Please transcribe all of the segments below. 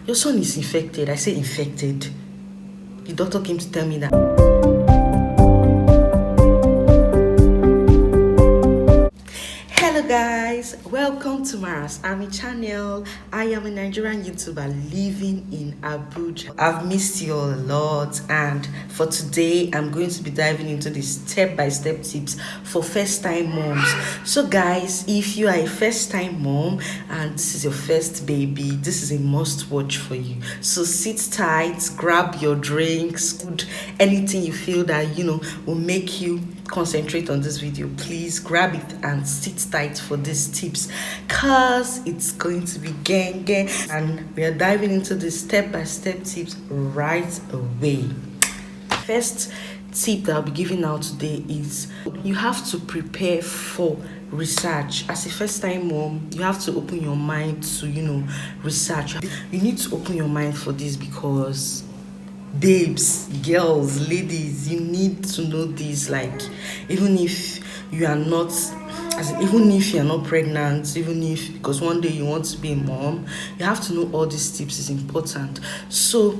your son is infected. I say infected. The doctor came to tell me that. Hello guys, welcome to Mara's Army channel. I am a Nigerian YouTuber living in Abuja. I've missed you all a lot, and for today I'm going to be diving into the step-by-step tips for first-time moms. So guys, if you are a first-time mom and this is your first baby, this is a must-watch for you. So sit tight, grab your drinks, food, anything you feel that will make you concentrate on this video. Please grab it and sit tight for these tips, cause it's going to be gang, and we are diving into the step-by-step tips right away. First tip that I'll be giving out today is you have to prepare for research. As a first-time mom, you have to open your mind to research. You need to open your mind for this, because babes, girls, ladies, you need to know this. Like, even if you are not pregnant, because one day you want to be a mom, you have to know all these tips. Is important. So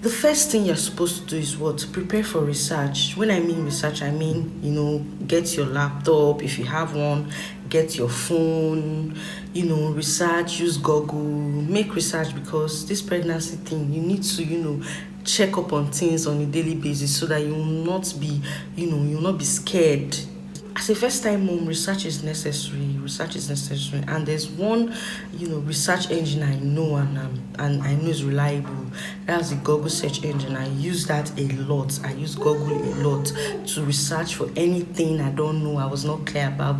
the first thing you're supposed to do is what? Prepare for research. When I mean research, I mean, get your laptop if you have one, get your phone, research, use Google, make research, because this pregnancy thing, you need to, check up on things on a daily basis so that you will not be, you'll not be scared. As a first-time mom, research is necessary, and there's one research engine I know, and I know is reliable. That's the Google search engine. I use that a lot. I use Google a lot to research for anything I don't know, I was not clear about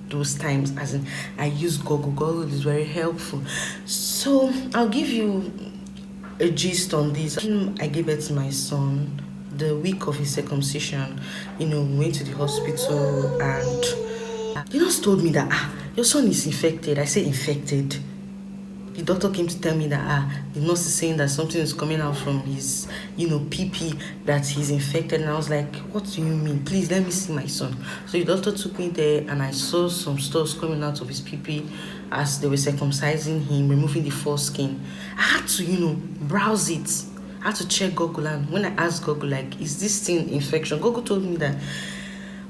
those times. As in, I use Google is very helpful. So I'll give you a gist on this. I gave birth to my son the week of his circumcision. We went to the hospital, and the nurse told me that your son is infected. I say infected. The doctor came to tell me that the nurse is saying that something is coming out from his pee, that he's infected. And I was like, what do you mean? Please let me see my son. So the doctor took me there, and I saw some stuff coming out of his pee as they were circumcising him, removing the foreskin. I had to browse it. I had to check Google, and when I asked Google, like, is this thing infection, Google told me that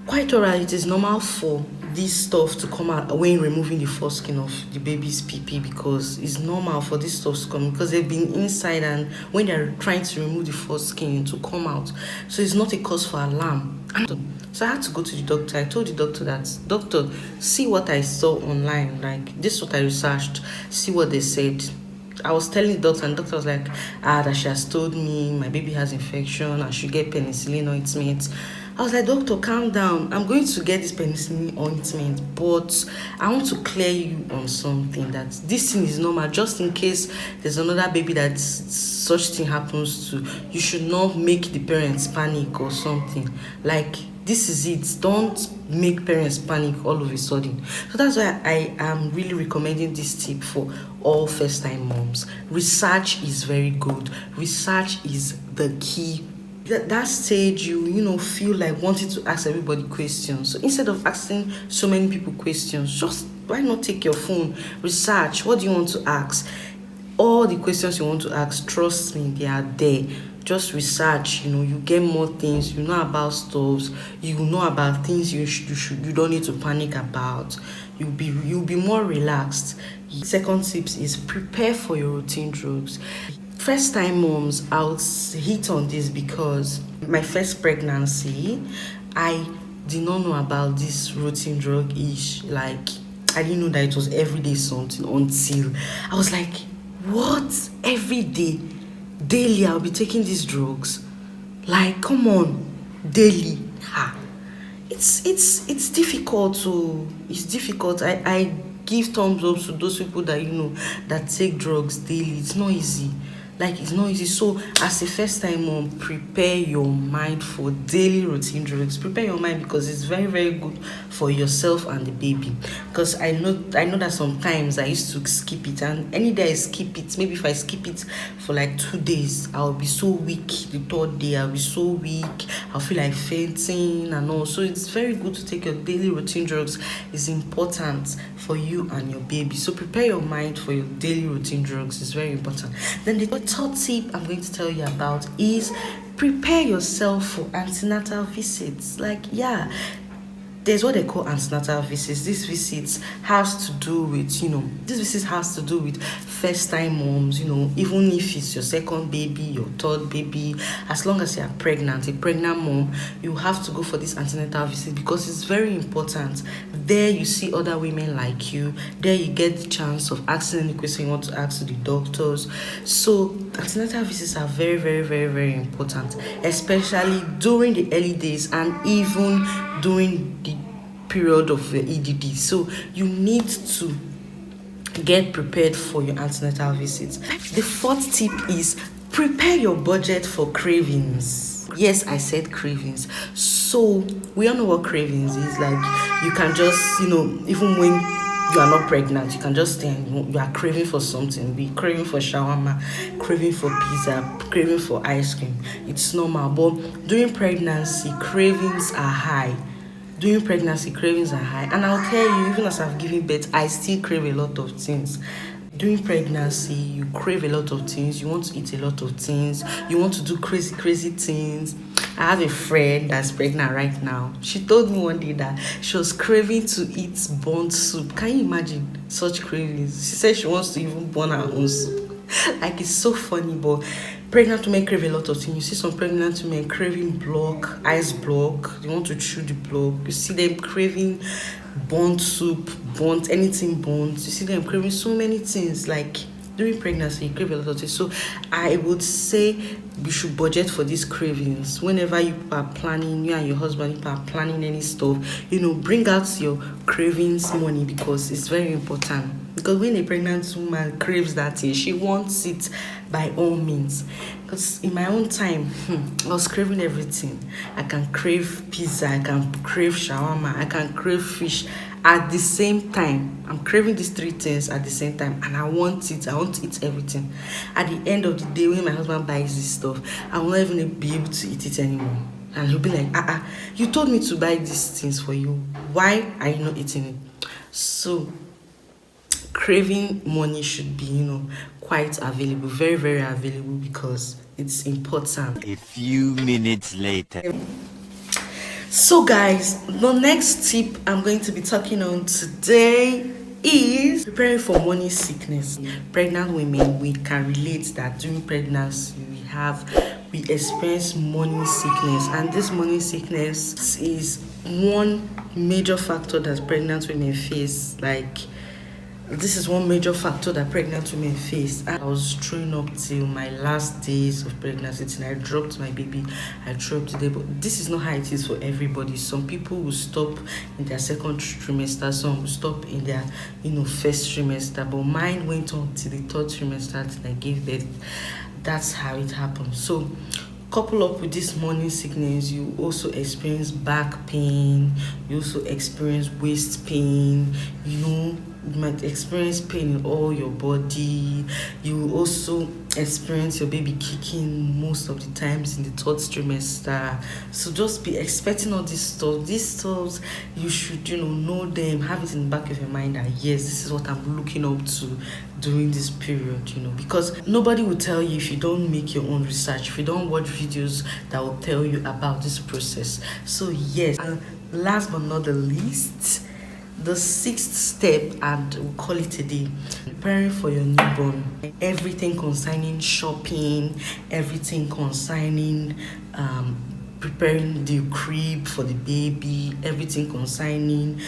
quite alright, it is normal for this stuff to come out when removing the foreskin of the baby's pee, because it's normal for this stuff to come, because they've been inside, and when they're trying to remove the foreskin to come out, so it's not a cause for alarm. So I had to go to the doctor. I told the doctor that, doctor, see what I saw online, like, this is what I researched, see what they said. I was telling the doctor, and the doctor was like, that she has told me my baby has infection, I should get penicillin ointment. I was like, doctor, calm down. I'm going to get this penicillin ointment, but I want to clear you on something, that this thing is normal. Just in case there's another baby that such thing happens to, you should not make the parents panic or something. Like, this is it. Don't make parents panic all of a sudden. So that's why I am really recommending this tip for all first-time moms. Research is very good. Research is the key. That stage, you feel like wanting to ask everybody questions. So instead of asking so many people questions, just why not take your phone, research. What do you want to ask? All the questions you want to ask, trust me, they are there. Just research. You get more things. You know about stuffs. You know about things you don't need to panic about. You'll be more relaxed. Second tips is prepare for your routine drugs. First-time moms, I'll hit on this, because my first pregnancy, I did not know about this routine drug ish. Like, I didn't know that it was everyday something until I was like, what? Every day, daily, I'll be taking these drugs? Like, come on, daily. It's difficult. It's difficult. I give thumbs up to those people that that take drugs daily. It's not easy. Like, it's not easy. So as a first time mom, prepare your mind for daily routine drugs. Prepare your mind, because it's very, very good for yourself and the baby. Because I know that sometimes I used to skip it, and any day I skip it, maybe if I skip it for like 2 days, I'll be so weak. The third day I'll be so weak, I'll feel like fainting and all. So it's very good to take your daily routine drugs. It's important for you and your baby. So prepare your mind for your daily routine drugs. It's very important. Then the third tip I'm going to tell you about is prepare yourself for antenatal visits. Like, yeah, there's what they call antenatal visits. This visits has to do with, this visit has to do with first time moms, even if it's your second baby, your third baby, as long as you're pregnant, a pregnant mom, you have to go for this antenatal visit, because it's very important. There you see other women like you. There you get the chance of asking any question you want to ask to the doctors. So antenatal visits are very, very, very, very important, especially during the early days and even during the period of the EDD. So you need to get prepared for your antenatal visits. The fourth tip is prepare your budget for cravings. Yes, I said cravings. So we all know what cravings is. Like, you can just, even when you are not pregnant, you can just stay and you are craving for something. Be craving for shawarma, craving for pizza, craving for ice cream. It's normal. But during pregnancy, cravings are high. During pregnancy, cravings are high. And I'll tell you, even as I've given birth, I still crave a lot of things. During pregnancy, you crave a lot of things. You want to eat a lot of things. You want to do crazy, crazy things. I have a friend that's pregnant right now. She told me one day that she was craving to eat burnt soup. Can you imagine such cravings? She said she wants to even burn her own soup. Like, it's so funny, but pregnant women crave a lot of things. You see some pregnant women craving ice block. They want to chew the block. You see them craving burnt soup, anything burnt. You see them craving so many things. Like, during pregnancy, you crave a lot of things. So I would say we should budget for these cravings. Whenever you are planning, you and your husband are planning any stuff, bring out your cravings money, because it's very important. Because when a pregnant woman craves that thing, she wants it by all means. Because in my own time, I was craving everything. I can crave pizza, I can crave shawarma, I can crave fish at the same time. I'm craving these three things at the same time, and I want it. I want to eat everything. At the end of the day, when my husband buys this stuff, I will not even be able to eat it anymore. And he'll be like, you told me to buy these things for you. Why are you not eating it? So craving money should be, quite available, very, very available, because it's important. A few minutes later. So guys, the next tip I'm going to be talking on today is preparing for morning sickness. Pregnant women, we can relate that during pregnancy we experience morning sickness, and this morning sickness is one major factor that pregnant women face. This is one major factor that pregnant women face. I was throwing up till my last days of pregnancy, till I dropped my baby. I threw up today, but this is not how it is for everybody. Some people will stop in their second trimester, some will stop in their first trimester, but mine went on till the third trimester till I gave birth. That's how it happened. So couple up with this morning sickness, you also experience back pain, you also experience waist pain, you might experience pain in all your body. You also experience your baby kicking most of the times in the third trimester. So just be expecting all this stuff. These stuff, you should know them, have it in the back of your mind that yes, this is what I'm looking up to during this period, because nobody will tell you if you don't make your own research, if you don't watch videos that will tell you about this process. So yes, and last but not the least, the sixth step, and we'll call it a day, preparing for your newborn. Everything concerning shopping, everything concerning preparing the crib for the baby, everything concerning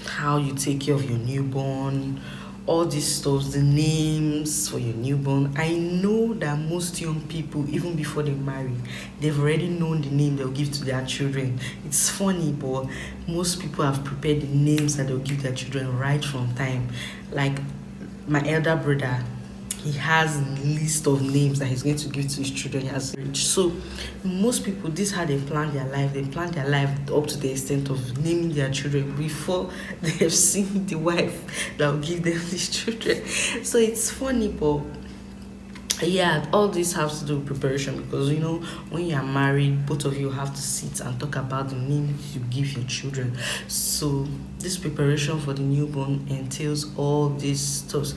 how you take care of your newborn, all these stuff, the names for your newborn. I know that most young people, even before they marry, they've already known the name they'll give to their children. It's funny, but most people have prepared the names that they'll give their children right from time. Like my elder brother, he has a list of names that he's going to give to his children. He has so most people, this is how they plan their life. They plan their life up to the extent of naming their children before they have seen the wife that will give them these children. So it's funny, but yeah, all this has to do with preparation, because you know when you are married, both of you have to sit and talk about the names you give your children. So this preparation for the newborn entails all these stuff,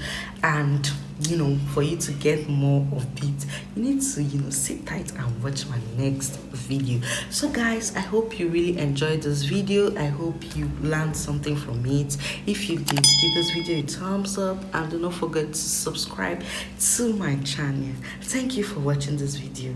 and you know, for you to get more of it, you need to, you know, sit tight and watch my next video. So guys, I hope you really enjoyed this video. I hope you learned something from it. If you did, give this video a thumbs up and do not forget to subscribe to my channel. Thank you for watching this video.